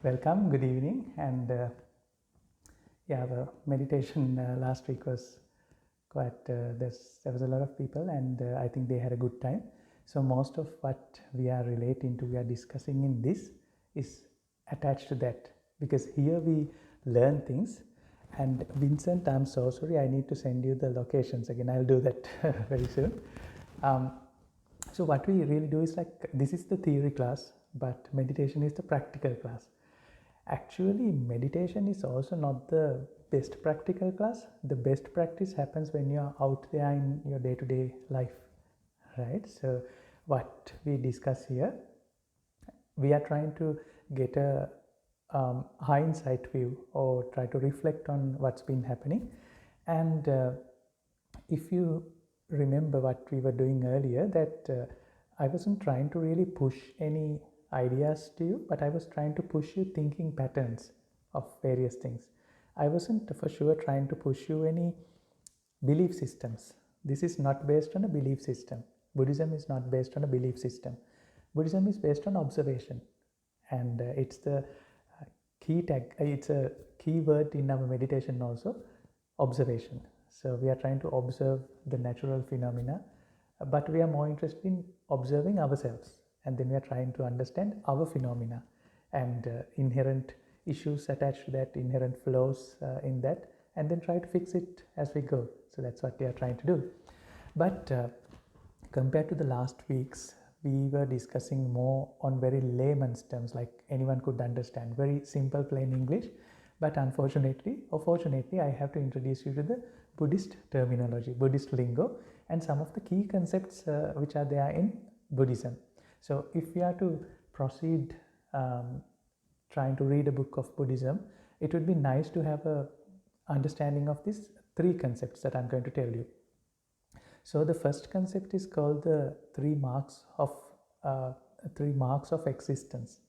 Welcome, good evening, and yeah, the meditation last week was quite. There was a lot of people, and I think they had a good time. So most of what we are relating to, we are discussing in this, is attached to that because here we learn things. And Vincent, I'm so sorry. I need to send you the locations again. I'll do that very soon. Um, so what we really do is like this is the theory class, but meditation is the practical class. Actually, meditation is also not the best practical class. The best practice happens when you are out there in your day-to-day life, right? So what we discuss here, we are trying to get a hindsight view or try to reflect on what's been happening. And if you remember what we were doing earlier, that I wasn't trying to really push any ideas to you, but I was trying to push you thinking patterns of various things. I wasn't for sure trying to push you any belief systems. This is not based on a belief system. Buddhism is not based on a belief system. Buddhism is based on observation, and it's the key tag. It's a key word in our meditation also, observation. So we are trying to observe the natural phenomena, but we are more interested in observing ourselves, and then we are trying to understand our phenomena and inherent issues attached to that, inherent flaws in that, and then try to fix it as we go. So that's what we are trying to do. But compared to the last weeks, we were discussing more on very layman's terms, like anyone could understand, very simple, plain English. But unfortunately, or fortunately, I have to introduce you to the Buddhist terminology, Buddhist lingo, and some of the key concepts which are there in Buddhism. So if we are to proceed trying to read a book of Buddhism, it would be nice to have a understanding of these three concepts that I'm going to tell you. So the first concept is called the three marks of existence,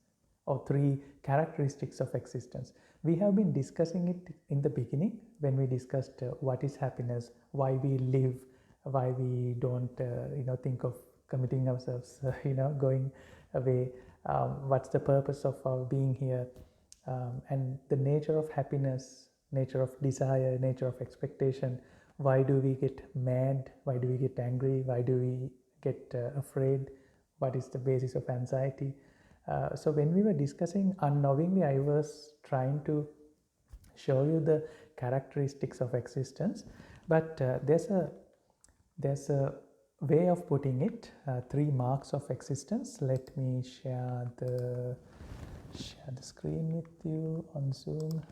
or three characteristics of existence. We have been discussing it in the beginning when we discussed what is happiness, why we live, why we don't think of committing ourselves, going away, what's the purpose of our being here, and the nature of happiness, nature of desire, nature of expectation. Why do we get mad? Why do we get angry? Why do we get afraid? What is the basis of anxiety? So when we were discussing, unknowingly I was trying to show you the characteristics of existence, but there's a way of putting it, three marks of existence. Let me share the screen with you on Zoom.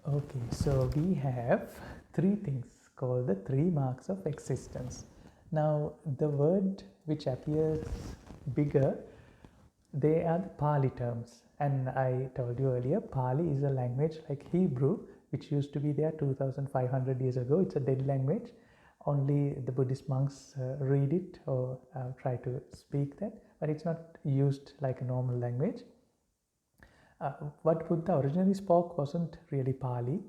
Okay, so we have three things called the three marks of existence. Now, the word which appears bigger, they are the Pali terms. And I told you earlier, Pali is a language like Hebrew, which used to be there 2500 years ago. It's a dead language. Only the Buddhist monks read it or try to speak that, but it's not used like a normal language. What Buddha originally spoke wasn't really Pali.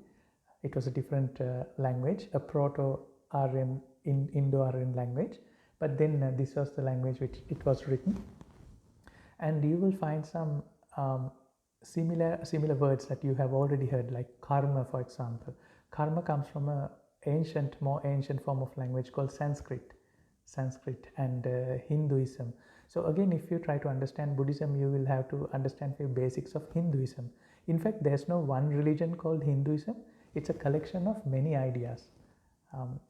It was a different language, a Proto-Aryan, Indo-Aryan language. But then this was the language which it was written. And you will find some similar words that you have already heard, like karma, for example. Karma comes from a more ancient form of language called Sanskrit and Hinduism. So again, if you try to understand Buddhism, you will have to understand the basics of Hinduism. In fact, there's no one religion called Hinduism. It's a collection of many ideas.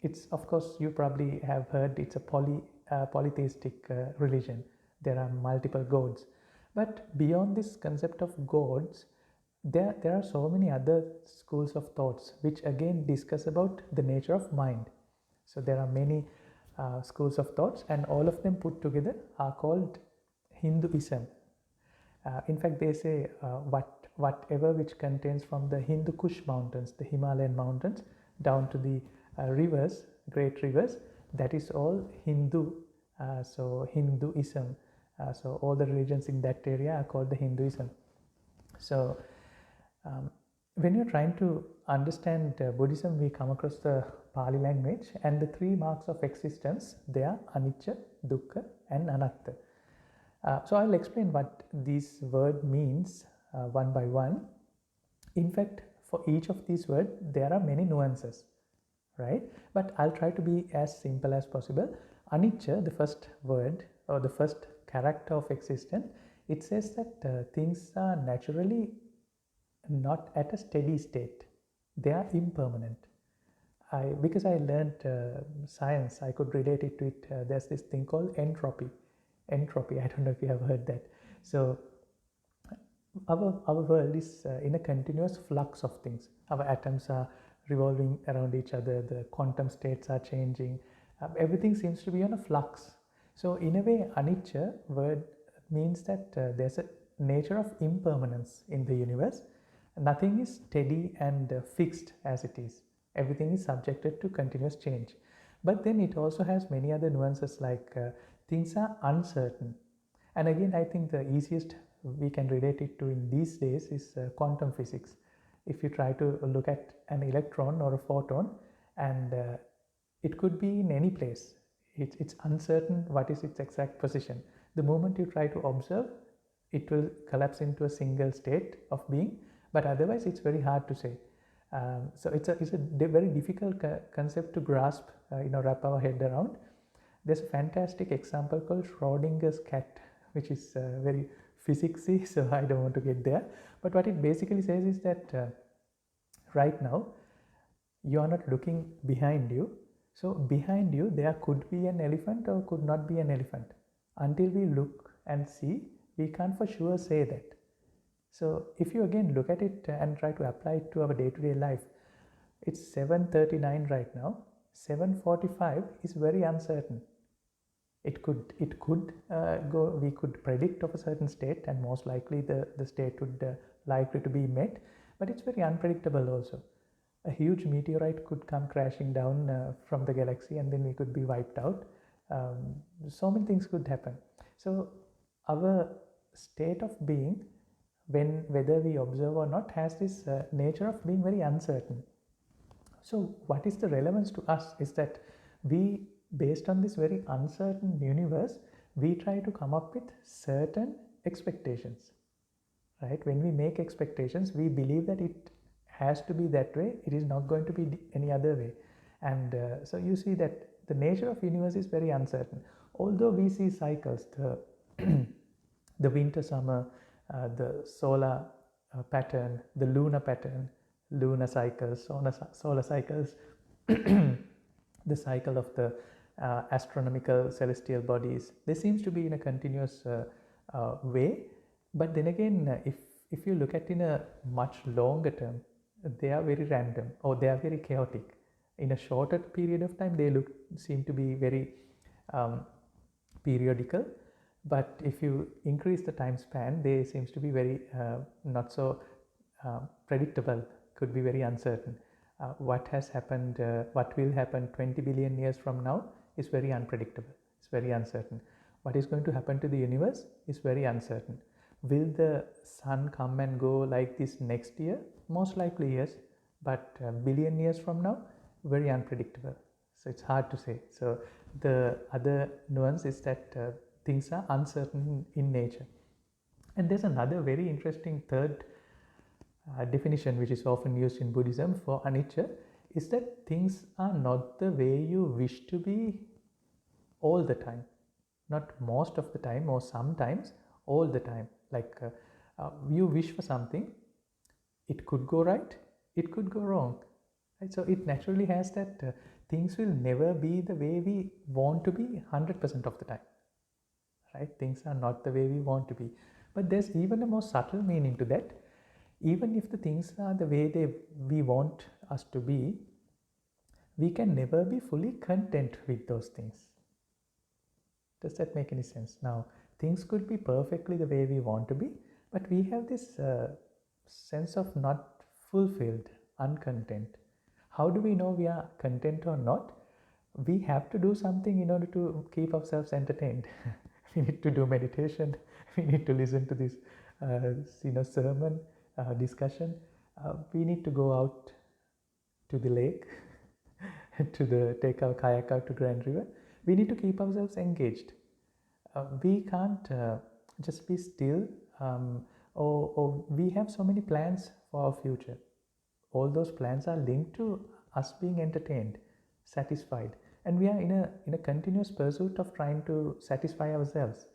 It's, of course, you probably have heard it's a polytheistic religion. There are multiple gods. But beyond this concept of gods, there are so many other schools of thoughts which again discuss about the nature of mind. So there are many schools of thoughts, and all of them put together are called Hinduism. In fact, they say whatever which contains from the Hindu Kush mountains, the Himalayan mountains, down to the rivers, great rivers, that is all Hindu. So Hinduism. So all the religions in that area are called the Hinduism. So when you're trying to understand Buddhism, we come across the Pali language, and the three marks of existence, they are anicca, dukkha, and anatta. So I'll explain what this word means one by one. In fact, for each of these words, there are many nuances, right? But I'll try to be as simple as possible. Anicca, the first word or the first character of existence, it says that things are naturally not at a steady state. They are impermanent. Because I learned science, I could relate it to it. There's this thing called entropy. Entropy, I don't know if you have heard that. So our world is in a continuous flux of things. Our atoms are revolving around each other, the quantum states are changing, everything seems to be on a flux. So in a way, anicca word means that there's a nature of impermanence in the universe. Nothing is steady and fixed as it is. Everything is subjected to continuous change. But then it also has many other nuances, like things are uncertain. And again, I think the easiest we can relate it to in these days is quantum physics. If you try to look at an electron or a photon, and it could be in any place, it's uncertain what is its exact position. The moment you try to observe, it will collapse into a single state of being, but otherwise it's very hard to say. So it's a very difficult concept to grasp, wrap our head around. There's a fantastic example called Schrodinger's cat, which is very physicsy, so I don't want to get there. But what it basically says is that right now you are not looking behind you. So behind you there could be an elephant or could not be an elephant. Until we look and see, we can't for sure say that. So if you again look at it and try to apply it to our day-to-day life, it's 7:39 right now. 7:45 is very uncertain. It could go, we could predict of a certain state, and most likely the state would likely to be met, but it's very unpredictable also. A huge meteorite could come crashing down from the galaxy, and then we could be wiped out. So many things could happen. So our state of being, whether we observe or not, has this nature of being very uncertain. So what is the relevance to us is that we, based on this very uncertain universe, we try to come up with certain expectations, right? When we make expectations, we believe that it has to be that way, it is not going to be any other way. And so you see that the nature of universe is very uncertain. Although we see cycles, the winter, summer, the solar pattern, the lunar pattern, lunar cycles, solar cycles, the cycle of the astronomical celestial bodies, there seems to be in a continuous way. But then again, if you look at in a much longer term, they are very random or they are very chaotic. In a shorter period of time, they seem to be very periodical. But if you increase the time span, they seems to be very not so predictable, could be very uncertain. What has happened, what will happen 20 billion years from now is very unpredictable. It's very uncertain. What is going to happen to the universe is very uncertain. Will the sun come and go like this next year? Most likely yes, but a billion years from now, very unpredictable. So it's hard to say. So the other nuance is that things are uncertain in nature. And there's another very interesting third definition which is often used in Buddhism for anicca, is that things are not the way you wish to be all the time. Not most of the time or sometimes, all the time. Like you wish for something, it could go right, it could go wrong. Right? So it naturally has that things will never be the way we want to be 100% of the time. Right? Things are not the way we want to be. But there's even a more subtle meaning to that. Even if the things are the way we want us to be, we can never be fully content with those things. Does that make any sense? Now, things could be perfectly the way we want to be, but we have this sense of not fulfilled, uncontent. How do we know we are content or not? We have to do something in order to keep ourselves entertained. We need to do meditation. We need to listen to this sermon, discussion. We need to go out to the lake, take our kayak out to Grand River. We need to keep ourselves engaged. We can't just be still or we have so many plans for our future. All those plans are linked to us being entertained, satisfied, and we are in a continuous pursuit of trying to satisfy ourselves.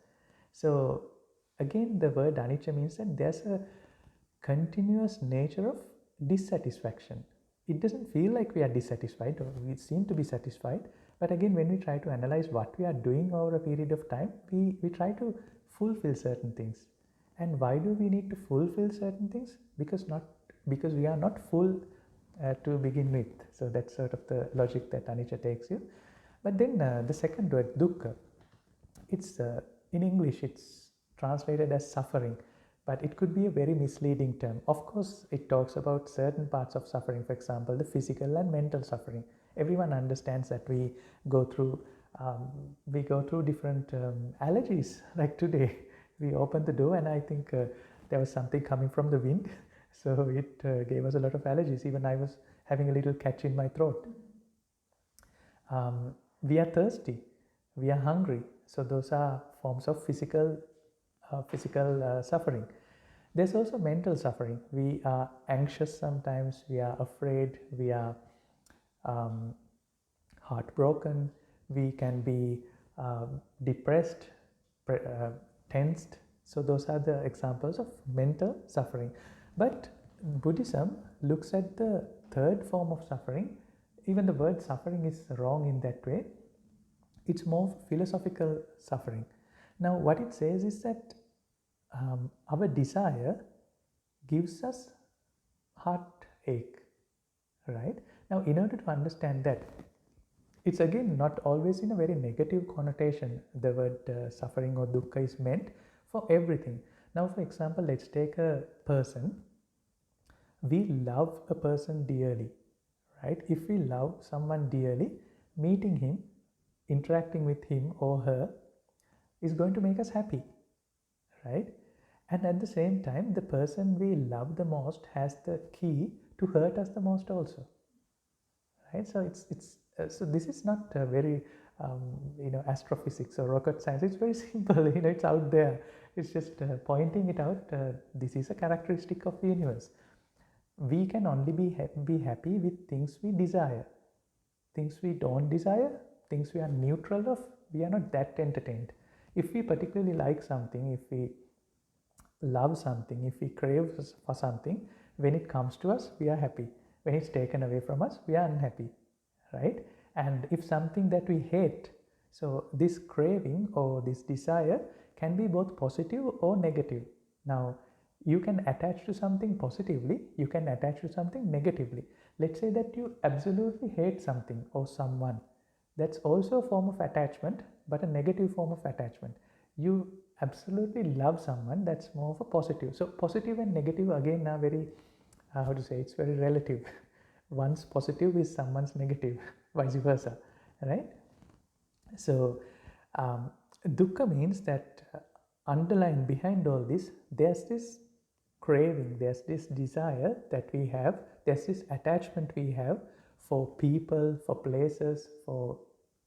So again, the word anicca means that there's a continuous nature of dissatisfaction. It doesn't feel like we are dissatisfied, or we seem to be satisfied, but again, when we try to analyze what we are doing over a period of time, we try to fulfill certain things. And why do we need to fulfill certain things? Because we are not full to begin with. So that's sort of the logic that anicca takes you. But then the second word, dukkha, it's in English it's translated as suffering, but it could be a very misleading term. Of course, it talks about certain parts of suffering, for example, the physical and mental suffering. Everyone understands that we go through different allergies. Like today, we opened the door and I think there was something coming from the wind, so it gave us a lot of allergies. Even I was having a little catch in my throat. We are thirsty, we are hungry. So those are forms of physical suffering. There's also mental suffering. We are anxious sometimes, we are afraid, we are heartbroken, we can be depressed, tensed. So those are the examples of mental suffering. But Buddhism looks at the third form of suffering. Even the word suffering is wrong in that way. It's more philosophical suffering. Now what it says is that our desire gives us heartache, right? Now in order to understand that, it's again not always in a very negative connotation. The word suffering or dukkha is meant for everything. Now for example, let's take a person. We love a person dearly, right? If we love someone dearly, meeting him, interacting with him or her is going to make us happy, right? And at the same time, the person we love the most has the key to hurt us the most also, right? So so this is not very astrophysics or rocket science. It's very simple. It's out there. It's just pointing it out. This is a characteristic of the universe. We can only be happy with things we desire. Things we don't desire, things we are neutral of, we are not that entertained. If we particularly like something, if we love something, if we crave for something, when it comes to us, we are happy. When it's taken away from us, we are unhappy, right? And if something that we hate, so this craving or this desire can be both positive or negative. Now, you can attach to something positively, you can attach to something negatively. Let's say that you absolutely hate something or someone. That's also a form of attachment, but a negative form of attachment. You absolutely love someone, that's more of a positive. So positive and negative again are very, it's very relative. One's positive is someone's negative, vice versa, right? So dukkha means that underlying behind all this, there's this craving, there's this desire that we have, there's this attachment we have for people, for places, for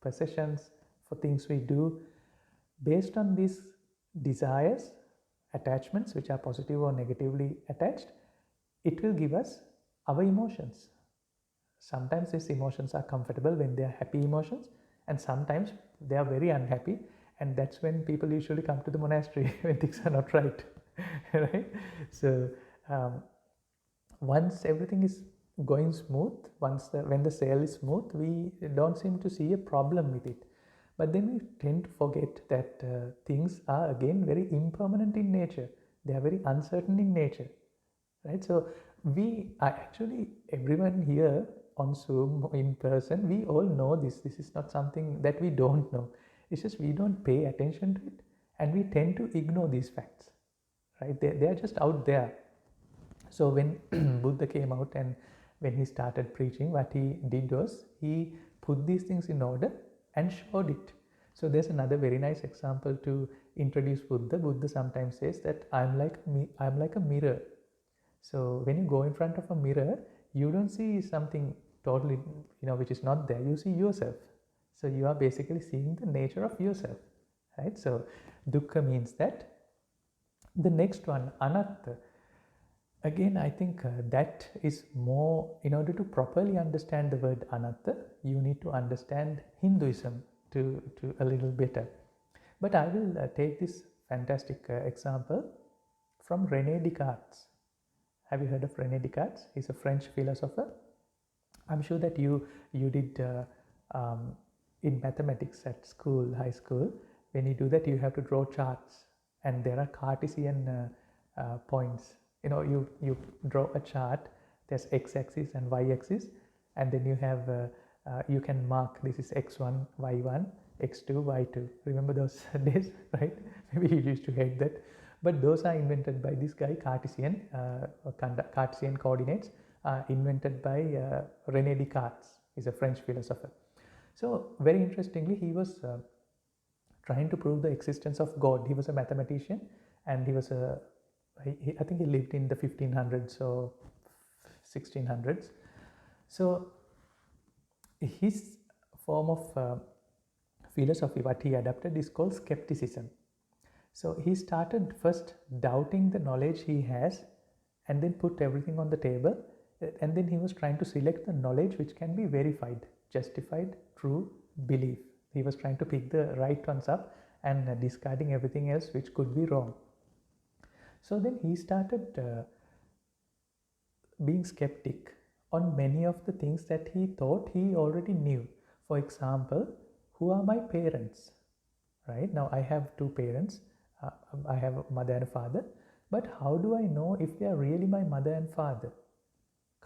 possessions, for things we do. Based on these desires, attachments which are positive or negatively attached, it will give us our emotions. Sometimes these emotions are comfortable when they are happy emotions, and sometimes they are very unhappy, and that's when people usually come to the monastery when things are not right. Right? So once everything is going smooth, when the sail is smooth, we don't seem to see a problem with it. But then we tend to forget that things are again very impermanent in nature. They are very uncertain in nature, right? So we are actually, everyone here on Zoom, in person, we all know this. This is not something that we don't know. It's just we don't pay attention to it, and we tend to ignore these facts, right? They are just out there. So when Buddha came out and when he started preaching, what he did was he put these things in order and showed it. So there's another very nice example to introduce Buddha. Buddha sometimes says that I'm like a mirror. So when you go in front of a mirror, you don't see something totally, which is not there. You see yourself. So you are basically seeing the nature of yourself, right? So dukkha means that The next one, anatta. Again, I think that is more, in order to properly understand the word anatta, you need to understand Hinduism to a little better. But I will take this fantastic example from René Descartes. Have you heard of René Descartes? He's a French philosopher. I'm sure that you did in mathematics at school, high school. When you do that, you have to draw charts, and there are Cartesian points. You draw a chart. There's x-axis and y-axis, and then you have you can mark this is x1, y1, x2, y2. Remember those days, right? Maybe you used to hate that, but those are invented by this guy, Cartesian coordinates, invented by René Descartes. He's a French philosopher. So very interestingly, he was trying to prove the existence of God. He was a mathematician, and he was I think he lived in the 1500s or 1600s. So his form of philosophy, what he adapted, is called skepticism. So he started first doubting the knowledge he has, and then put everything on the table, and then he was trying to select the knowledge which can be verified, justified, true, belief. He was trying to pick the right ones up and discarding everything else which could be wrong. So then he started being skeptic on many of the things that he thought he already knew. For example, who are my parents? Right now, I have two parents. I have a mother and a father. But how do I know if they are really my mother and father?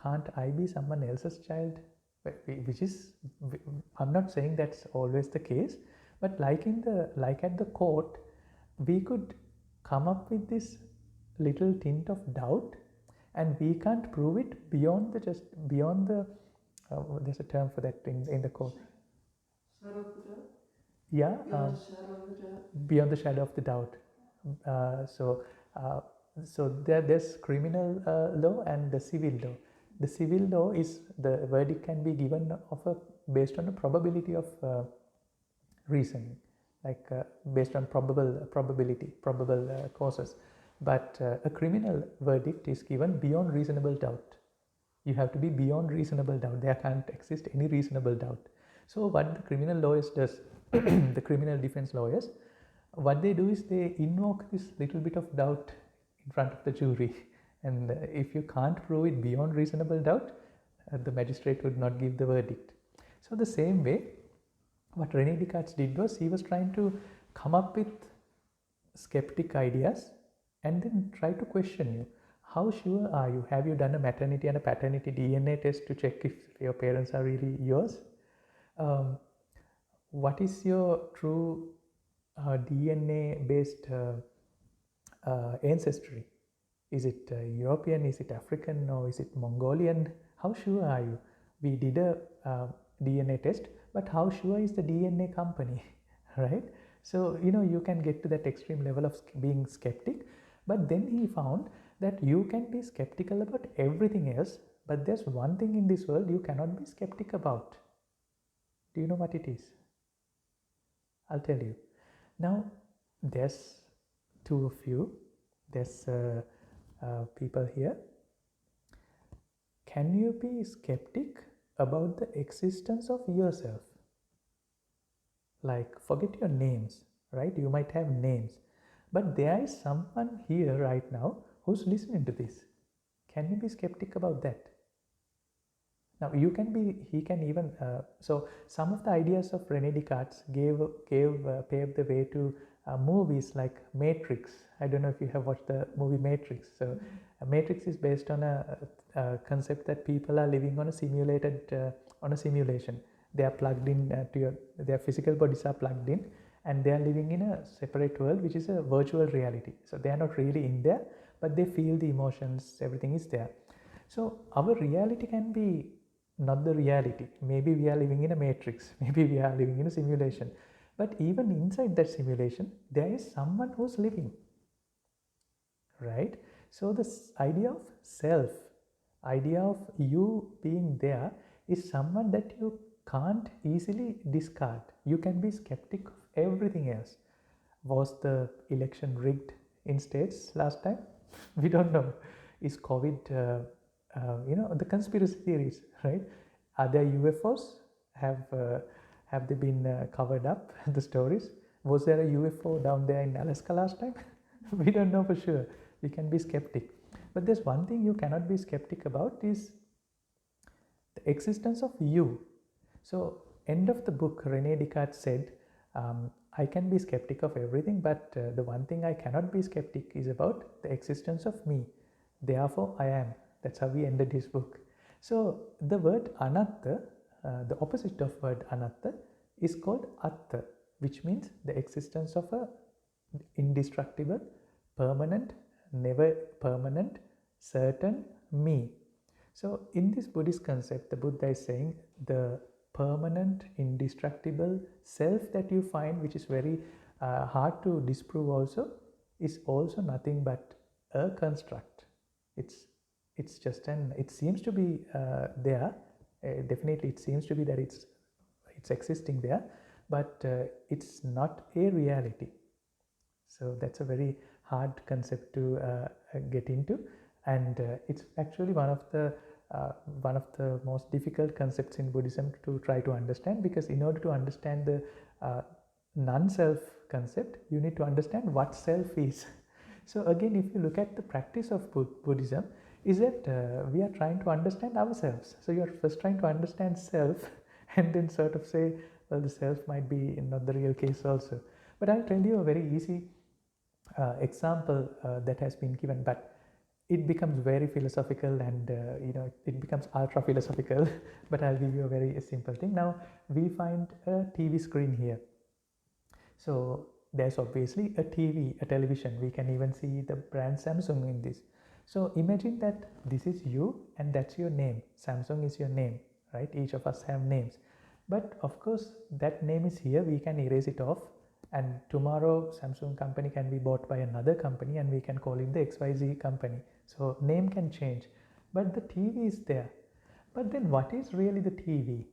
Can't I be someone else's child? Which is, I'm not saying that's always the case, but like at the court, we could come up with this little tint of doubt, and we can't prove it beyond the there's a term for that in the court. Yeah, beyond the shadow of the doubt. So there's criminal law and the civil law. The civil law is, the verdict can be given based on a probability of reasoning, like based on probable causes. But a criminal verdict is given beyond reasonable doubt. You have to be beyond reasonable doubt. There can't exist any reasonable doubt. So what the criminal lawyers does, the criminal defense lawyers, what they do is they invoke this little bit of doubt in front of the jury. And if you can't prove it beyond reasonable doubt, the magistrate would not give the verdict. So the same way, what René Descartes did was, he was trying to come up with skeptic ideas and then try to question you. How sure are you? Have you done a maternity and a paternity DNA test to check if your parents are really yours? What is your true DNA based ancestry? Is it European? Is it African? Or is it Mongolian? How sure are you? We did a DNA test, but how sure is the DNA company, right? So, you can get to that extreme level of being skeptic. But then he found that you can be skeptical about everything else, but there's one thing in this world you cannot be skeptic about. Do you know what it is? I'll tell you. Now, there's two of you. There's people here. Can you be skeptic about the existence of yourself? Like, forget your names, right? You might have names, but there is someone here right now who's listening to this. Can you be skeptic about that? Now, he can even, so some of the ideas of René Descartes paved the way to movies like Matrix. I don't know if you have watched the movie Matrix. So Matrix is based on a concept that people are living on a simulation. They are plugged in their physical bodies are plugged in, and they are living in a separate world, which is a virtual reality. So they are not really in there, but they feel the emotions, everything is there. So our reality can be not the reality. Maybe we are living in a matrix, maybe we are living in a simulation, but even inside that simulation there is someone who's living, right? So this idea of self, idea of you being there, is someone that you can't easily discard. You can be skeptic of everything else. Was the election rigged? in States last time? We don't know. Is COVID, the conspiracy theories, right? Are there UFOs? Have they been covered up, the stories? Was there a UFO down there in Alaska last time? We don't know for sure. We can be skeptic. But there's one thing you cannot be skeptic about is the existence of you. So, end of the book, Rene Descartes said, I can be skeptic of everything, but the one thing I cannot be skeptic is about the existence of me. Therefore, I am. That's how we ended his book. So, the word anatta, the opposite of word anatta, is called atta, which means the existence of a indestructible, permanent, never permanent, certain me. So, in this Buddhist concept, the Buddha is saying the permanent, indestructible self that you find, which is very hard to disprove also, is also nothing but a construct. It's just it seems to be there. Definitely, it seems to be that it's existing there, but it's not a reality. So that's a very hard concept to get into, and it's actually one of the most difficult concepts in Buddhism to try to understand, because in order to understand the non-self concept, you need to understand what self is. So again, if you look at the practice of Buddhism, is that we are trying to understand ourselves. So you are first trying to understand self, and then sort of say, well, the self might be not the real case also. But I'll tell you a very easy example that has been given, but it becomes very philosophical, and it becomes ultra philosophical. But I'll give you a very simple thing. Now we find a TV screen here. So there's obviously a TV, a television. We can even see the brand Samsung in this. So imagine that this is you and that's your name. Samsung is your name, right? Each of us have names. But of course, that name is here. We can erase it off. And tomorrow, Samsung company can be bought by another company and we can call it the XYZ company. So name can change. But the TV is there. But then what is really the TV?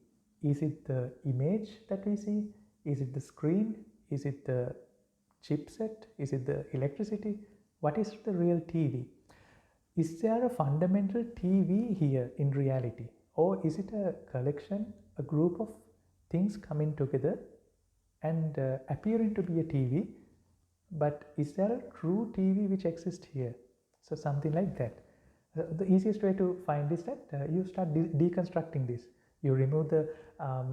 Is it the image that we see? Is it the screen? Is it the chipset? Is it the electricity? What is the real TV? Is there a fundamental TV here in reality? Or is it a collection, a group of things coming together and appearing to be a TV? But is there a true TV which exists here? So something like that. The easiest way to find is that you start deconstructing this. You remove the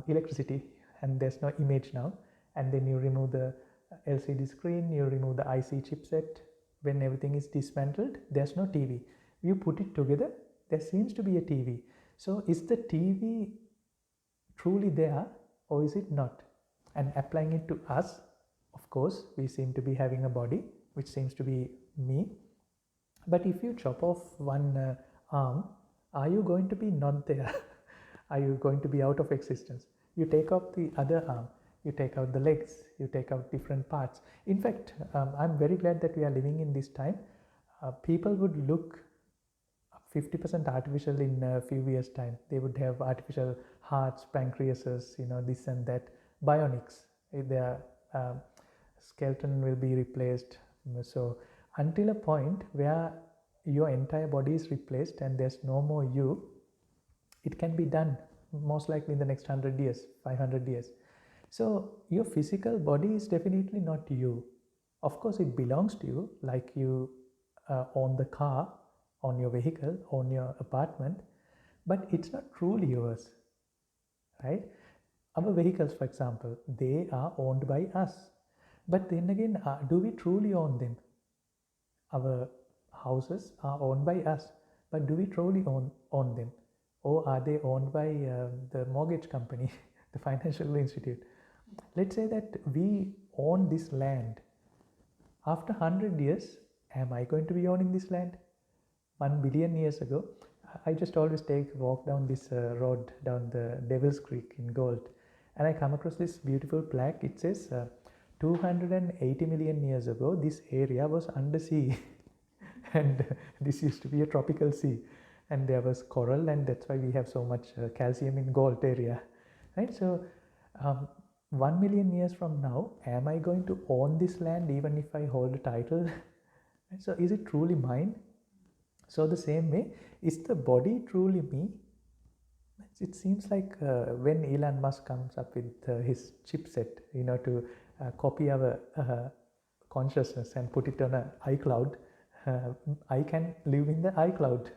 electricity and there's no image now. And then you remove the LCD screen, you remove the IC chipset. When everything is dismantled, there's no TV. You put it together, there seems to be a TV. So is the TV truly there or is it not? And applying it to us, of course, we seem to be having a body, which seems to be me. But if you chop off one arm, are you going to be not there? Are you going to be out of existence? You take off the other arm, you take out the legs, you take out different parts. In fact, I'm very glad that we are living in this time. People would look 50% artificial in a few years' time. They would have artificial hearts, pancreases, this and that, bionics. Their skeleton will be replaced. So until a point where your entire body is replaced and there's no more you, it can be done most likely in the next 100 years, 500 years. So your physical body is definitely not you. Of course, it belongs to you, like you own the car, own your vehicle, own your apartment, but it's not truly yours, right? Our vehicles, for example, they are owned by us. But then again, do we truly own them? Our houses are owned by us, but do we truly own them? Or are they owned by the mortgage company, the financial institute? Let's say that we own this land. After 100 years, am I going to be owning this land? 1 billion years ago, I just always take a walk down this road, down the Devil's Creek in Gold, and I come across this beautiful plaque. It says 280 million years ago, this area was under sea. And this used to be a tropical sea. And there was coral, and that's why we have so much calcium in Gold area. Right? So 1 million years from now, am I going to own this land even if I hold a title? So is it truly mine? So the same way, is the body truly me? It seems like when Elon Musk comes up with his chipset, to copy our consciousness and put it on an iCloud, I can live in the iCloud,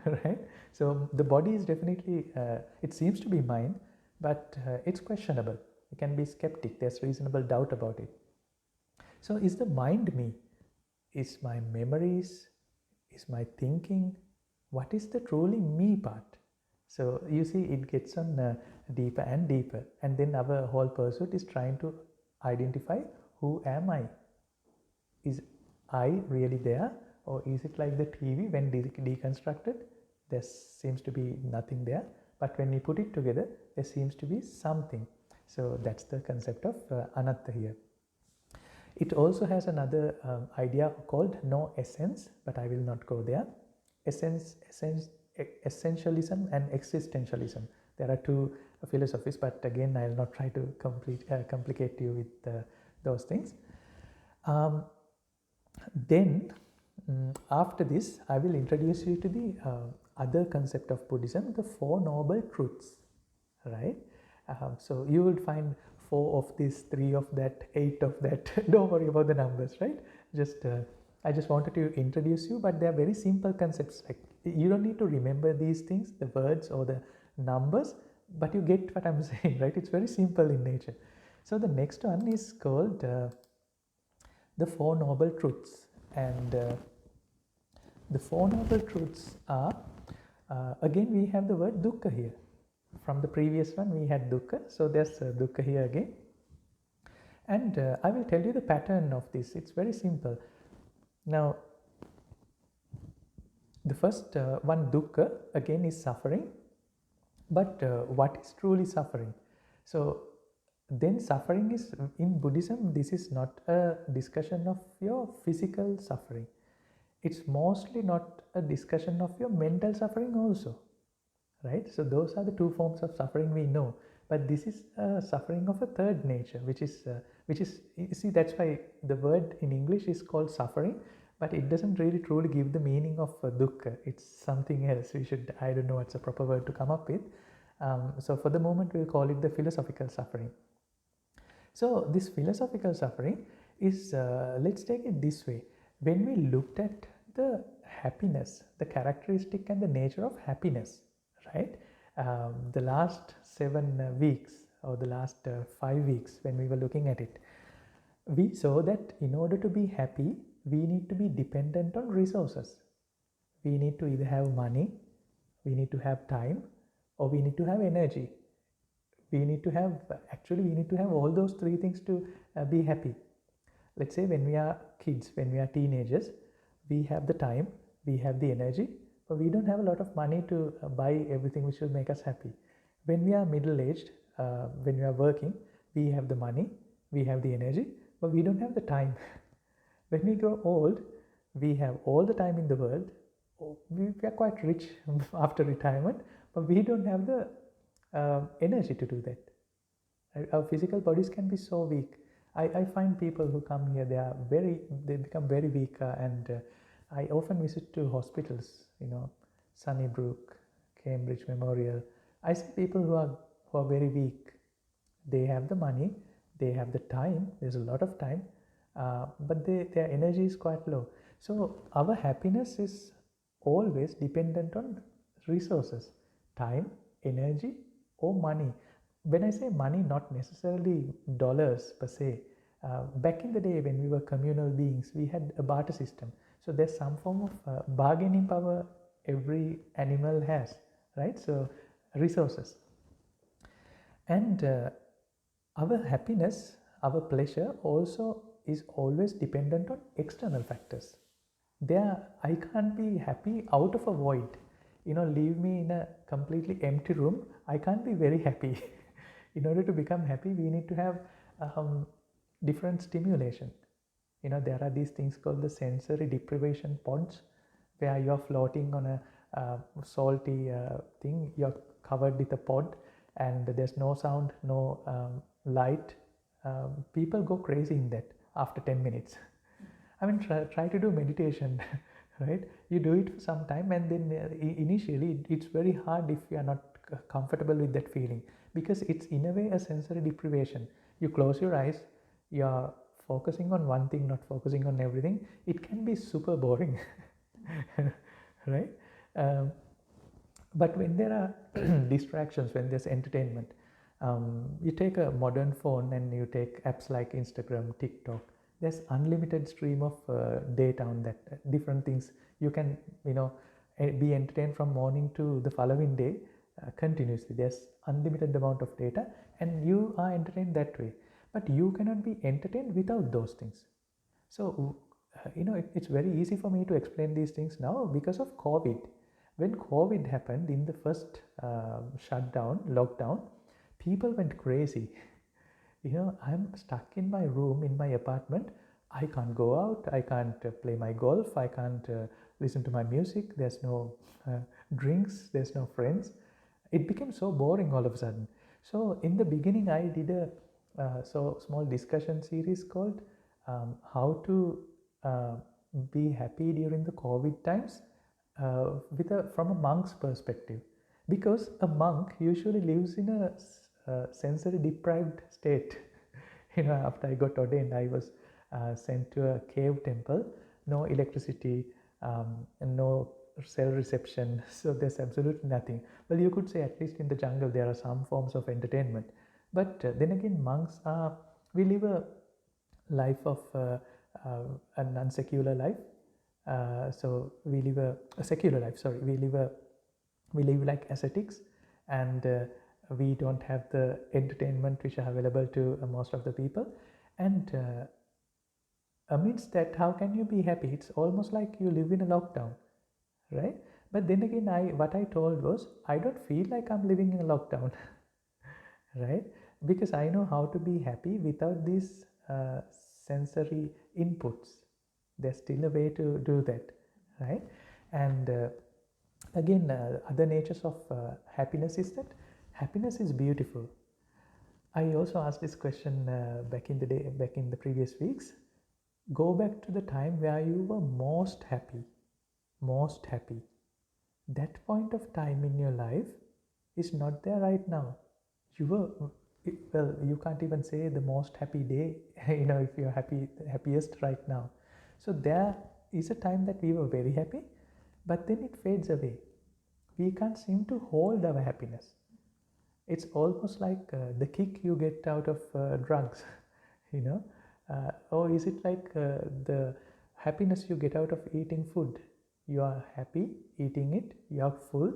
right? So the body is definitely, it seems to be mine, but it's questionable. You can be skeptic. There's reasonable doubt about it. So is the mind me? Is my memories? Is my thinking? What is the truly me part? So you see, it gets on deeper and deeper, and then our whole pursuit is trying to identify, who am I? Is I really there, or is it like the TV when deconstructed? There seems to be nothing there, but when we put it together, there seems to be something. So that's the concept of anatta here. It also has another idea called no essence, but I will not go there. Essentialism and existentialism. There are two philosophies, but again, I'll not try to complicate you with those things. Then, after this, I will introduce you to the other concept of Buddhism, the Four Noble Truths, right? So you will find 4 of this, 3 of that, 8 of that. Don't worry about the numbers, right? I just wanted to introduce you, but they are very simple concepts. Like, you don't need to remember these things, the words or the numbers, but you get what I'm saying, right? It's very simple in nature. So the next one is called the Four Noble Truths, and the Four Noble Truths are, again we have the word dukkha here. From the previous one we had dukkha, so there's dukkha here again, and I will tell you the pattern of this. It's very simple. Now the first one, dukkha, again is suffering, but what is truly suffering? So then suffering is, in Buddhism, this is not a discussion of your physical suffering. It's mostly not a discussion of your mental suffering also, right? So those are the 2 forms of suffering we know, but this is suffering of a third nature, which is you see, that's why the word in English is called suffering, but it doesn't really truly give the meaning of dukkha. It's something else. I don't know what's a proper word to come up with. So for the moment we'll call it the philosophical suffering. So this philosophical suffering is, let's take it this way. When we looked at the happiness, the characteristic and the nature of happiness, right? The last 7 weeks or the last 5 weeks, when we were looking at it, we saw that in order to be happy, we need to be dependent on resources. We need to either have money, we need to have time, or we need to have energy. We need to have all those 3 things to be happy. Let's say when we are kids, when we are teenagers, we have the time, we have the energy, but we don't have a lot of money to buy everything which will make us happy. When we are middle-aged, when we are working, we have the money, we have the energy, but we don't have the time. When we grow old, we have all the time in the world. We are quite rich after retirement, but we don't have the energy to do that. Our physical bodies can be so weak. I find people who come here, they become very weak, and I often visit to hospitals, Sunnybrook, Cambridge Memorial. I see people who are very weak. They have the money, they have the time, there's a lot of time, but their energy is quite low. So our happiness is always dependent on resources, time, energy, or money. When I say money, not necessarily dollars per se. Back in the day when we were communal beings, we had a barter system. So there's some form of bargaining power every animal has, right? So resources. And our happiness, our pleasure also is always dependent on external factors. I can't be happy out of a void. Leave me in a completely empty room, I can't be very happy. In order to become happy, we need to have different stimulation. There are these things called the sensory deprivation pods, where you're floating on a salty thing. You're covered with a pod, and there's no sound, no light. People go crazy in that after 10 minutes. I mean, try to do meditation, right? You do it for some time, and then initially it's very hard if you are not comfortable with that feeling, because it's in a way a sensory deprivation. You close your eyes, you're focusing on one thing, not focusing on everything. It can be super boring, right? Um, but when there are distractions, when there's entertainment, you take a modern phone and you take apps like Instagram, TikTok. There's unlimited stream of data on that. Different things you can, be entertained from morning to the following day continuously. There's unlimited amount of data, and you are entertained that way. But you cannot be entertained without those things. So, it's very easy for me to explain these things now because of COVID. When COVID happened in the first shutdown, lockdown, people went crazy. I'm stuck in my room, in my apartment. I can't go out. I can't play my golf. I can't listen to my music. There's no drinks. There's no friends. It became so boring all of a sudden. So in the beginning, I did a small discussion series called how to uh, be happy during the COVID times from a monk's perspective, because a monk usually lives in a sensory deprived state. After I got ordained, I was sent to a cave temple, no electricity, no cell reception, so there's absolutely nothing. Well, you could say at least in the jungle there are some forms of entertainment, but then again, monks are, we live a life of an unsecular life. So we live a secular life. Sorry, we live like ascetics, and we don't have the entertainment which are available to most of the people. And amidst that, how can you be happy? It's almost like you live in a lockdown, right? But then again, what I told was, I don't feel like I'm living in a lockdown, right? Because I know how to be happy without these sensory inputs. There's still a way to do that, right? And again, other natures of happiness is that happiness is beautiful. I also asked this question back in the previous weeks. Go back to the time where you were most happy, most happy. That point of time in your life is not there right now. You were, well, you can't even say the most happy day, if you're happiest right now. So there is a time that we were very happy, but then it fades away. We can't seem to hold our happiness. It's almost like the kick you get out of drugs, or is it like the happiness you get out of eating food? You are happy eating it, you are full.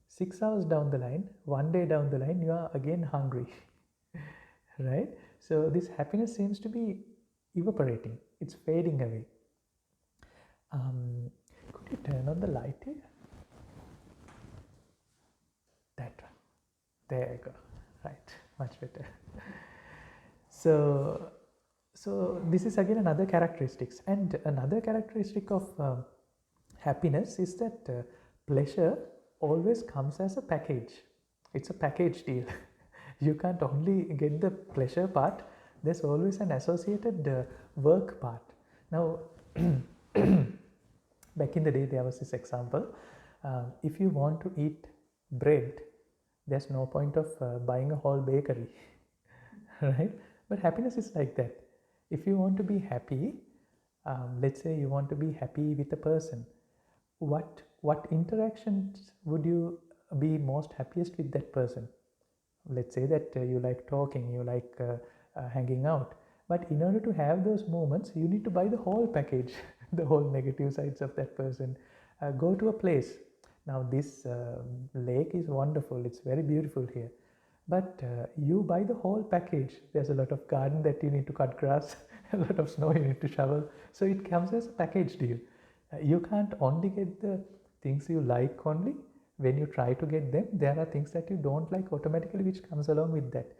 6 hours down the line, one day down the line, you are again hungry, right? So this happiness seems to be evaporating, it's fading away. Could you turn on the light here? That one. There you go. Right, much better. So this is again another characteristics, and another characteristic of happiness is that pleasure always comes as a package. It's a package deal. You can't only get the pleasure part, there's always an associated work part. Now, back in the day, there was this example. If you want to eat bread, there's no point of buying a whole bakery, right? But happiness is like that. If you want to be happy, let's say you want to be happy with a person, what interactions would you be most happiest with that person? Let's say that you like talking, you like hanging out, but in order to have those moments, you need to buy the whole package, the whole negative sides of that person. Go to a place. Now this lake is wonderful, it's very beautiful here, but you buy the whole package. There's a lot of garden that you need to cut grass, a lot of snow you need to shovel, so it comes as a package deal. You can't only get the things you like only. When you try to get them, there are things that you don't like automatically which comes along with that.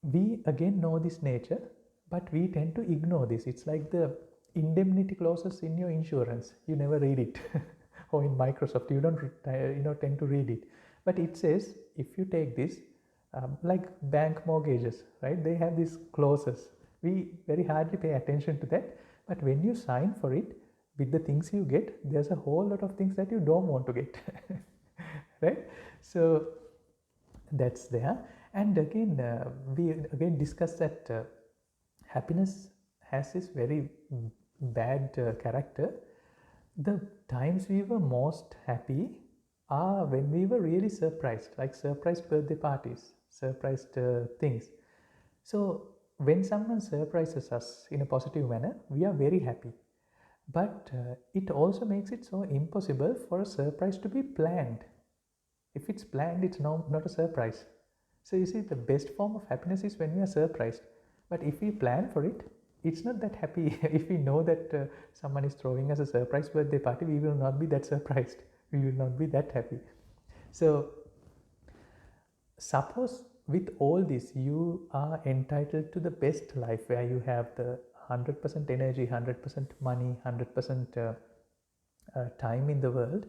We again know this nature, but we tend to ignore this. It's like the indemnity clauses in your insurance, you never read it. Or in Microsoft, you don't tend to read it, but it says if you take this, like bank mortgages, right? They have these clauses. We very hardly pay attention to that, But when you sign for it, with the things you get, there's a whole lot of things that you don't want to get. Right? So that's there. And again, we again discussed that happiness has this very bad character. The times we were most happy are when we were really surprised, like surprised birthday parties, surprised things. So when someone surprises us in a positive manner, we are very happy. But it also makes it so impossible for a surprise to be planned. If it's planned, it's not a surprise. So you see, the best form of happiness is when we are surprised. But if we plan for it, it's not that happy. If we know that someone is throwing us a surprise birthday party, we will not be that surprised. We will not be that happy. So suppose with all this, you are entitled to the best life where you have the 100% energy, 100% money, 100% time in the world.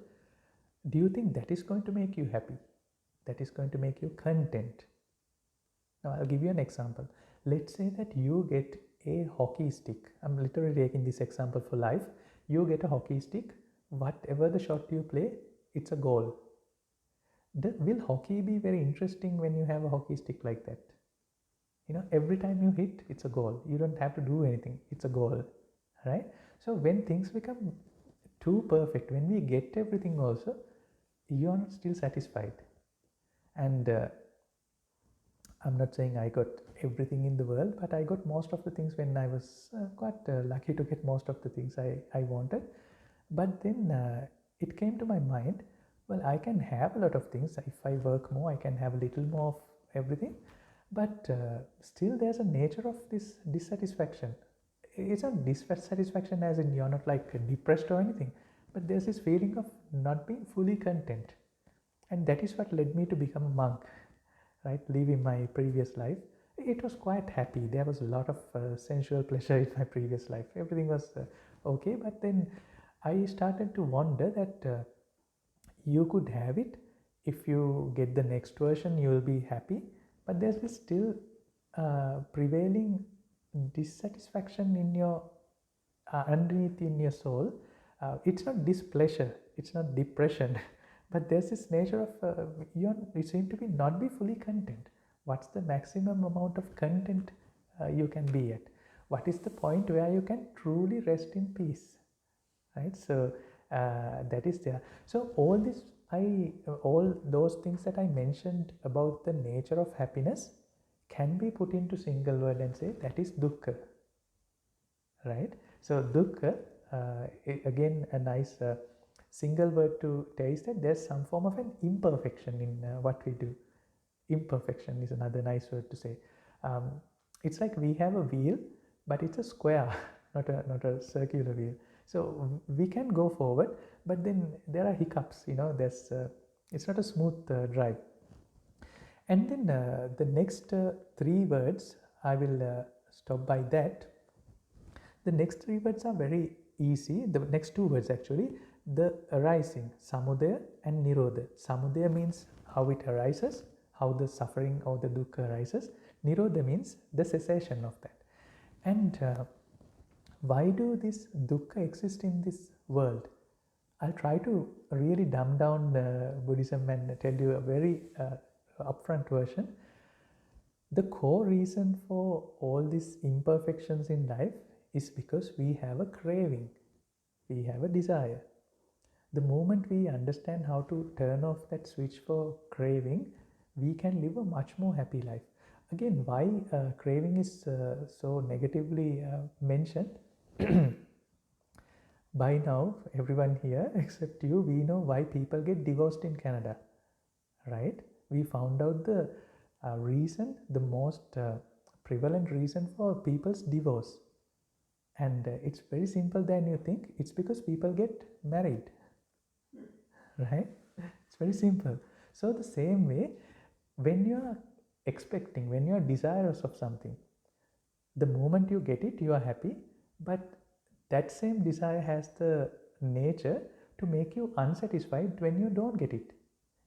Do you think that is going to make you happy? That is going to make you content? Now, I'll give you an example. Let's say that you get a hockey stick. I'm literally taking this example for life. You get a hockey stick. Whatever the shot you play, it's a goal. Will hockey be very interesting when you have a hockey stick like that? You know, every time you hit, it's a goal. You don't have to do anything. It's a goal, right? So when things become too perfect, when we get everything also, you are not still satisfied. And I'm not saying I got everything in the world, but I got most of the things when I was quite lucky to get most of the things I wanted. But then it came to my mind, well, I can have a lot of things. If I work more, I can have a little more of everything. But still there's a nature of this dissatisfaction. It's not dissatisfaction as in you're not like depressed or anything, but there's this feeling of not being fully content. And that is what led me to become a monk, right? Living my previous life. It was quite happy. There was a lot of sensual pleasure in my previous life. Everything was okay. But then I started to wonder that you could have it. If you get the next version, you will be happy. But there's this still prevailing dissatisfaction in your underneath in your soul. It's not displeasure, it's not depression, but there's this nature of you seem to be not be fully content. What's the maximum amount of content you can be at? What is the point where you can truly rest in peace, right? So that is there. So all those things that I mentioned about the nature of happiness can be put into single word and say that is dukkha, right? So dukkha, again a nice single word to taste that there's some form of an imperfection in what we do. Imperfection is another nice word to say. It's like we have a wheel, but it's a square, not a circular wheel. So we can go forward, but then there are hiccups. You know, there's it's not a smooth drive. And then the next three words, I will stop by that. The next three words are very easy. The next two words actually, the arising, samudaya and nirodha. Samudaya means how it arises, how the suffering or the dukkha arises. Nirodha means the cessation of that. And why do this dukkha exist in this world? I'll try to really dumb down Buddhism and tell you a very upfront version. The core reason for all these imperfections in life is because we have a craving, we have a desire. The moment we understand how to turn off that switch for craving, we can live a much more happy life. Again, why craving is so negatively mentioned? By now, everyone here except you, we know why people get divorced in Canada, right? We found out the reason, the most prevalent reason for people's divorce. And it's very simple than you think. It's because people get married, right? It's very simple. So the same way, when you are expecting, when you are desirous of something, the moment you get it, you are happy. But that same desire has the nature to make you unsatisfied when you don't get it.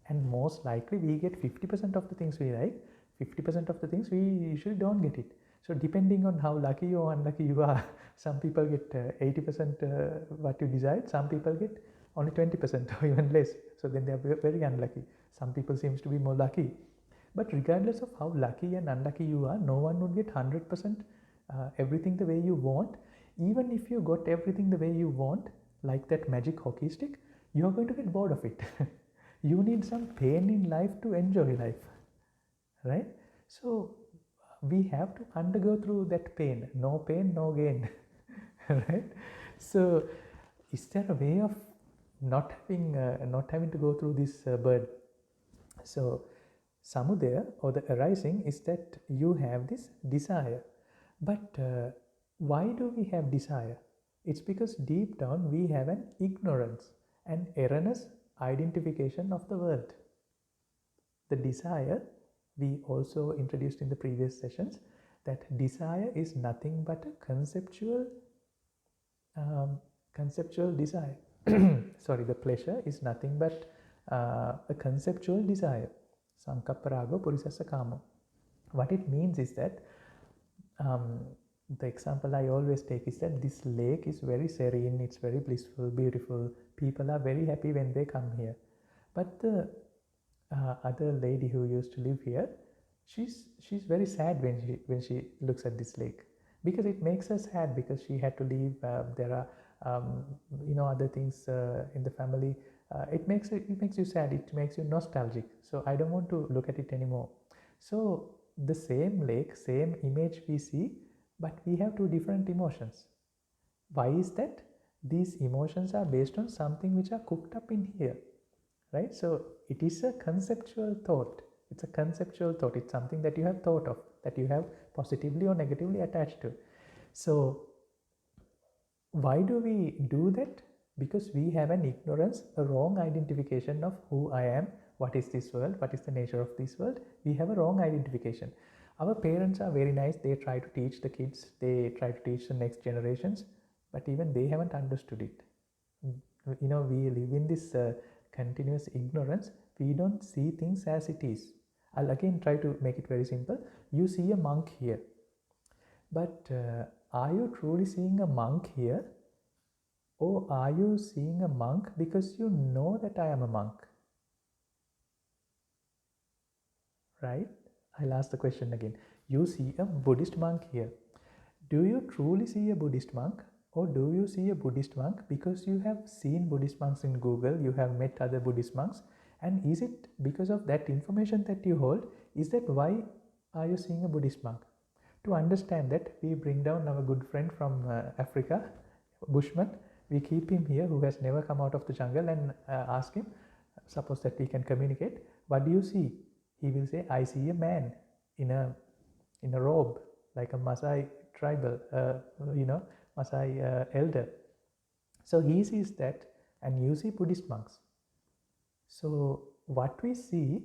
And most likely we get 50% of the things we like, 50% of the things we usually don't get it. So depending on how lucky or unlucky you are, some people get 80% what you desired, some people get only 20% or even less. So then they are very unlucky. Some people seems to be more lucky. But regardless of how lucky and unlucky you are, no one would get 100% everything the way you want. Even if you got everything the way you want, like that magic hockey stick, you are going to get bored of it. You need some pain in life to enjoy life, right? So we have to undergo through that pain. No pain, no gain, right? So is there a way of not having to go through this bird? So samudaya, or the arising, is that you have this desire. But why do we have desire? It's because deep down we have an ignorance, an erroneous identification of the world. The desire, we also introduced in the previous sessions, that desire is nothing but a conceptual desire. Sorry, the pleasure is nothing but a conceptual desire. Sankapparago purisassa kamo. What it means is that the example I always take is that this lake is very serene, it's very blissful, beautiful. People are very happy when they come here. But the other lady who used to live here, she's very sad when she looks at this lake, because it makes her sad, because she had to leave. There are other things in the family. It makes you sad. It makes you nostalgic. So I don't want to look at it anymore. So the same lake, same image we see, but we have two different emotions. Why is that? These emotions are based on something which are cooked up in here, right? So it is a conceptual thought. It's a conceptual thought. It's something that you have thought of, that you have positively or negatively attached to. So why do we do that? Because we have an ignorance, a wrong identification of who I am, what is this world, what is the nature of this world. We have a wrong identification. Our parents are very nice. They try to teach the kids, they try to teach the next generations, but even they haven't understood it. We live in this continuous ignorance. We don't see things as it is. I'll again try to make it very simple. You see a monk here, but are you truly seeing a monk here, or are you seeing a monk because you know that I am a monk? Right? I'll ask the question again. You see a Buddhist monk here. Do you truly see a Buddhist monk, or do you see a Buddhist monk because you have seen Buddhist monks in Google, you have met other Buddhist monks, and is it because of that information that you hold? Is that why are you seeing a Buddhist monk? To understand that, we bring down our good friend from Africa, Bushman. We keep him here, who has never come out of the jungle, and ask him, suppose that we can communicate, what do you see? He will say, I see a man in a robe, like a Maasai tribal, Maasai elder. So he sees that, and you see Buddhist monks. So what we see,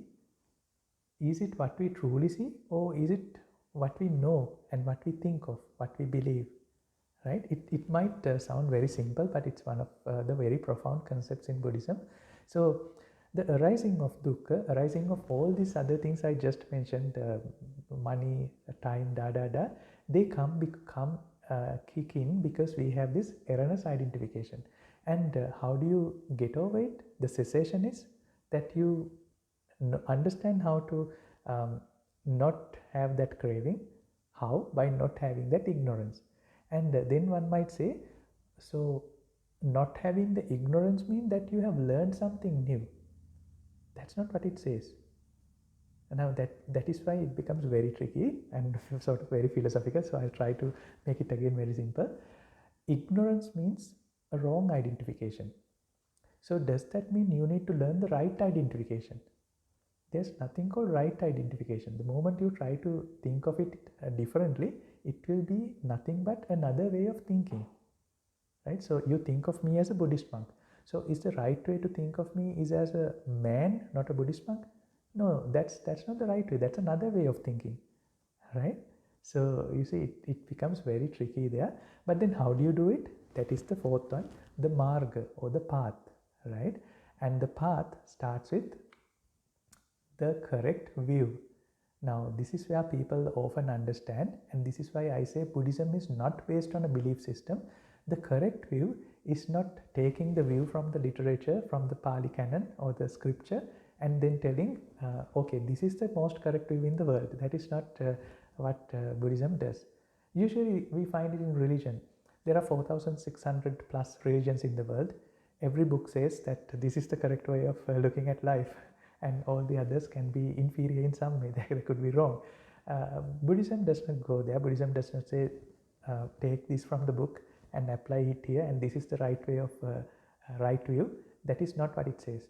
is it what we truly see, or is it what we know and what we think of, what we believe, right? It might sound very simple, but it's one of the very profound concepts in Buddhism. So the arising of dukkha, arising of all these other things I just mentioned, money, time, they kick in because we have this erroneous identification. And how do you get over it? The cessation is that you understand how to not have that craving. How? By not having that ignorance. And then one might say, so not having the ignorance means that you have learned something new. That's not what it says. Now that is why it becomes very tricky and sort of very philosophical. So I'll try to make it again very simple. Ignorance means a wrong identification. So does that mean you need to learn the right identification? There's nothing called right identification. The moment you try to think of it differently, it will be nothing but another way of thinking, right? So you think of me as a Buddhist monk. So is the right way to think of me is as a man, not a Buddhist monk? No, that's not the right way. That's another way of thinking, right? So you see, it becomes very tricky there. But then how do you do it? That is the fourth one, the marga, or the path, right? And the path starts with the correct view. Now, this is where people often understand, and this is why I say Buddhism is not based on a belief system. The correct view is not taking the view from the literature, from the Pali canon or the scripture, and then telling, okay, this is the most correct view in the world. That is not what Buddhism does. Usually, we find it in religion. There are 4,600 plus religions in the world. Every book says that this is the correct way of looking at life, and all the others can be inferior in some way. They could be wrong. Buddhism does not go there. Buddhism does not say, take this from the book and apply it here, and this is the right way of right view. That is not what it says.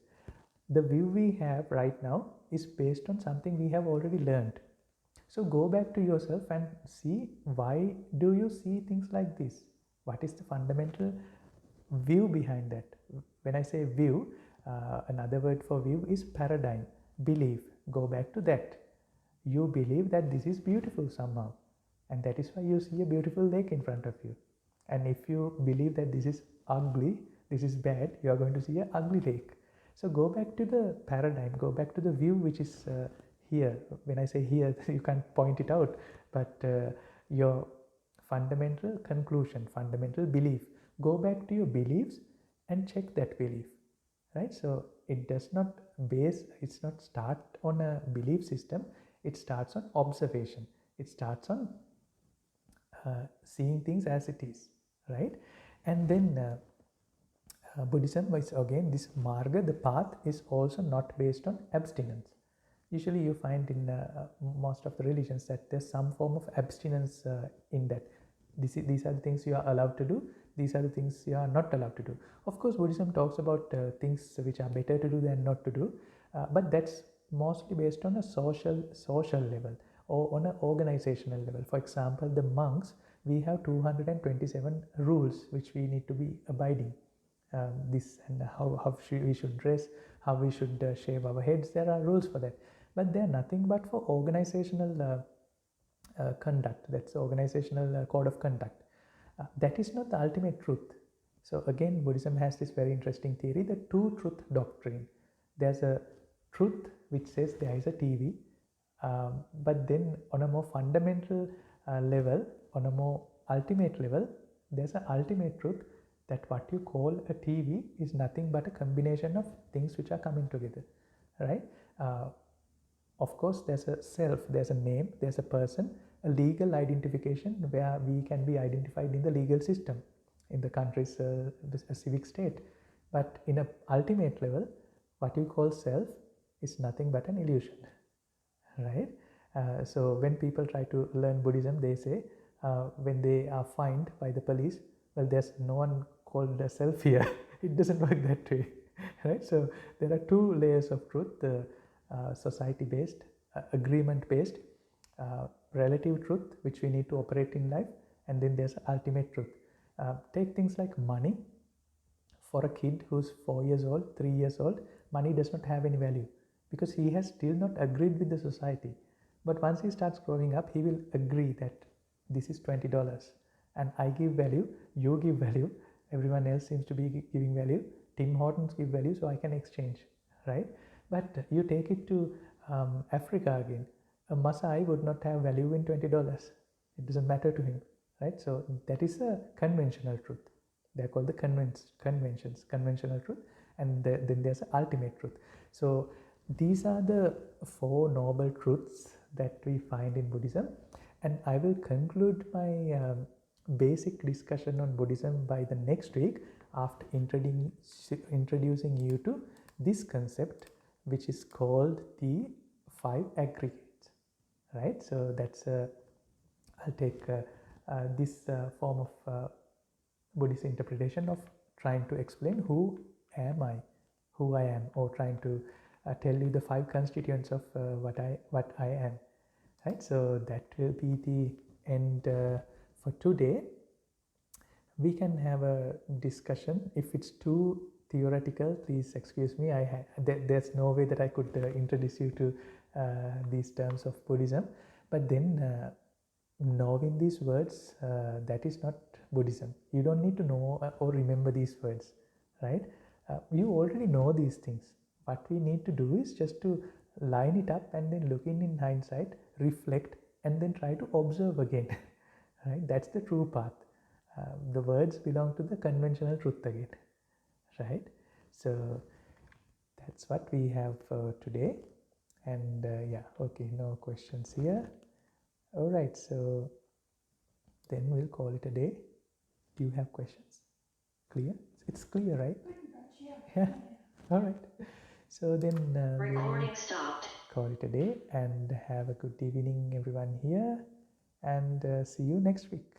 The view we have right now is based on something we have already learned. So go back to yourself and see, why do you see things like this? What is the fundamental view behind that? When I say view, another word for view is paradigm, belief. Go back to that. You believe that this is beautiful somehow, and that is why you see a beautiful lake in front of you. And if you believe that this is ugly, this is bad, you are going to see an ugly lake. So go back to the paradigm, go back to the view which is here. When I say here, you can't point it out, but your fundamental conclusion, fundamental belief. Go back to your beliefs and check that belief, right? So it does not it's not start on a belief system. It starts on observation. It starts on seeing things as it is, right? And then Buddhism is again this marga, the path is also not based on abstinence. Usually you find in most of the religions that there's some form of abstinence in that. These are the things you are allowed to do. These are the things you are not allowed to do. Of course, Buddhism talks about things which are better to do than not to do, but that's mostly based on a social level or on an organizational level. For example, the monks, we have 227 rules which we need to be abiding. This and how we should dress, how we should shave our heads. There are rules for that, but they are nothing but for organizational conduct. That's the organizational code of conduct. That is not the ultimate truth. So again, Buddhism has this very interesting theory, the two truth doctrine. There's a truth which says there is a TV, but then on a more fundamental level, on a more ultimate level, there's an ultimate truth that what you call a TV is nothing but a combination of things which are coming together, right? Of course, there's a self, there's a name, there's a person, a legal identification where we can be identified in the legal system, in the country's civic state. But in an ultimate level, what you call self is nothing but an illusion, right? So when people try to learn Buddhism, they say when they are fined by the police, well, there's no one called a self here. It doesn't work that way, right? So there are two layers of truth: the society-based, agreement-based, relative truth, which we need to operate in life, and then there's ultimate truth. Take things like money. For a kid who's 4 years old, 3 years old, money does not have any value because he has still not agreed with the society. But once he starts growing up, he will agree that this is $20 and I give value, you give value, everyone else seems to be giving value, Tim Hortons give value, so I can exchange, right? But you take it to Africa again, a Maasai would not have value in $20. It doesn't matter to him, right? So that is a conventional truth. They're called the conventions, conventional truth, and then there's the ultimate truth. So these are the four noble truths that we find in Buddhism, and I will conclude my basic discussion on Buddhism by the next week after introducing you to this concept, which is called the 5 aggregates, right? So that's I'll take this form of Buddhist interpretation of trying to explain who I am, or trying to tell you the 5 constituents of what I am, right? So that will be the end for today. We can have a discussion. If it's too theoretical, please excuse me. There's no way that I could introduce you to these terms of Buddhism. But then knowing these words, that is not Buddhism. You don't need to know or remember these words, right? You already know these things. What we need to do is just to line it up and then look in hindsight, reflect, and then try to observe again. Right? That's the true path. The words belong to the conventional truth again. Right? So that's what we have for today. And yeah, okay, no questions here. All right, so then we'll call it a day. Do you have questions? Clear? It's clear, right? Yeah. All right. So then we'll call it a day and have a good evening, everyone here. And see you next week.